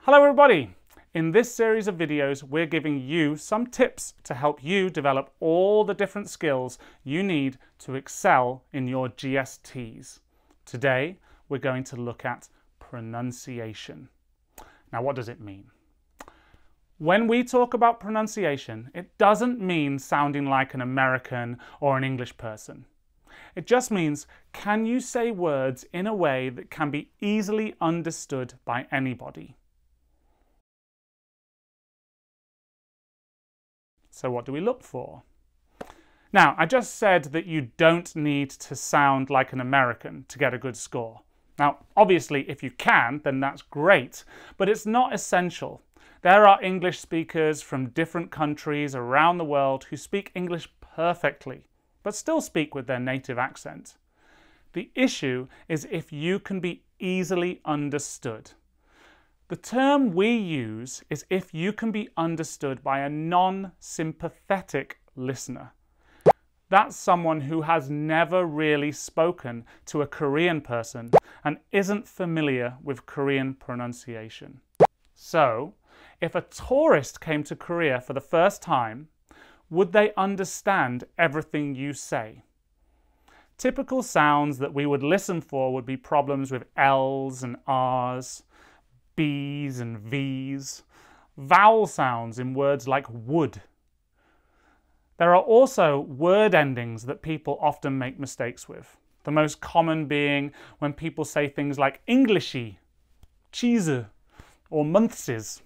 Hello everybody! In this series of videos, we're giving you some tips to help you develop all the different skills you need to excel in your GSTs. Today, we're going to look at pronunciation. Now, what does it mean? When we talk about pronunciation, it doesn't mean sounding like an American or an English person. It just means, can you say words in a way that can be easily understood by anybody? So what do we look for? Now, I just said that you don't need to sound like an American to get a good score. Now, obviously, if you can, then that's great, but it's not essential. There are English speakers from different countries around the world who speak English perfectly, but still speak with their native accent. The issue is if you can be easily understood. The term we use is if you can be understood by a non-sympathetic listener. That's someone who has never really spoken to a Korean person and isn't familiar with Korean pronunciation. So, if a tourist came to Korea for the first time, would they understand everything you say? Typical sounds that we would listen for would be problems with L's and R's, B's and V's, vowel sounds in words like would. There are also word endings that people often make mistakes with. The most common being when people say things like Englishy, cheese, or monthses.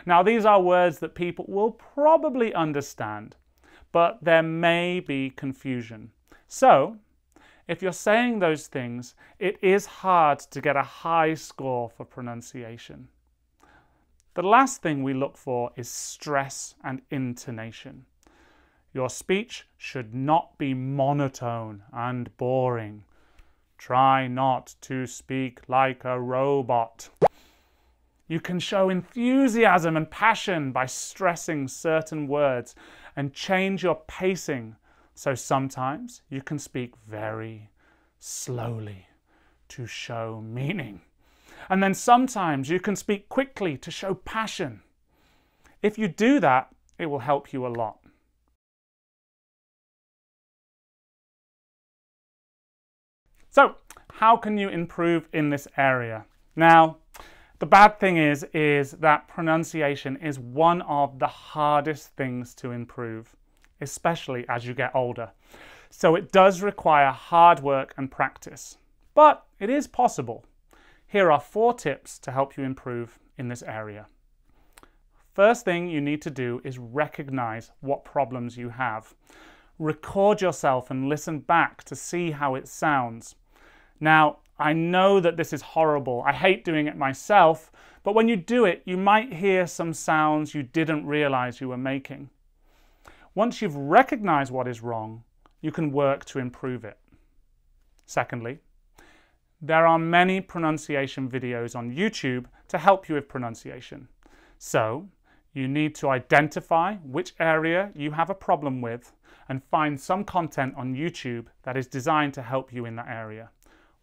Now, these are words that people will probably understand, but there may be confusion. So, if you're saying those things, it is hard to get a high score for pronunciation. The last thing we look for is stress and intonation. Your speech should not be monotone and boring. Try not to speak like a robot. You can show enthusiasm and passion by stressing certain words and change your pacing. So sometimes you can speak very slowly to show meaning. And then sometimes you can speak quickly to show passion. If you do that, it will help you a lot. So, how can you improve in this area? Now, the bad thing is that pronunciation is one of the hardest things to improve, especially as you get older. So it does require hard work and practice, but it is possible. Here are 4 tips to help you improve in this area. First thing you need to do is recognize what problems you have. Record yourself and listen back to see how it sounds. Now, I know that this is horrible. I hate doing it myself, but when you do it, you might hear some sounds you didn't realize you were making. Once you've recognized what is wrong, you can work to improve it. Secondly, there are many pronunciation videos on YouTube to help you with pronunciation. So, you need to identify which area you have a problem with and find some content on YouTube that is designed to help you in that area.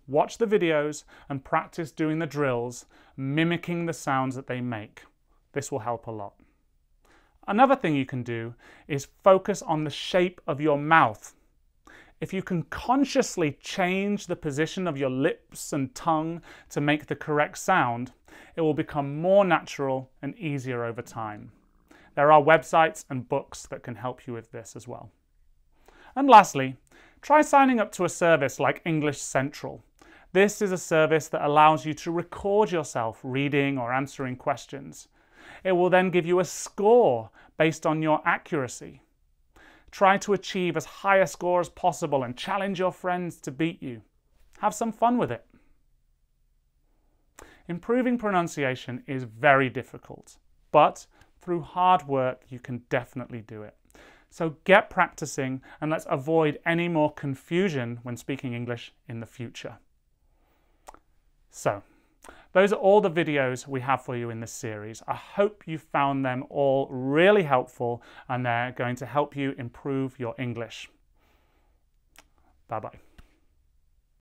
Watch the videos and practice doing the drills, mimicking the sounds that they make. This will help a lot. Another thing you can do is focus on the shape of your mouth. If you can consciously change the position of your lips and tongue to make the correct sound, it will become more natural and easier over time. There are websites and books that can help you with this as well. And lastly, try signing up to a service like English Central. This is a service that allows you to record yourself reading or answering questions. It will then give you a score based on your accuracy. Try to achieve as high a score as possible and challenge your friends to beat you. Have some fun with it. Improving pronunciation is very difficult, but through hard work you can definitely do it. So get practicing and let's avoid any more confusion when speaking English in the future. So, those are all the videos we have for you in this series. I hope you found them all really helpful and they're going to help you improve your English. Bye-bye.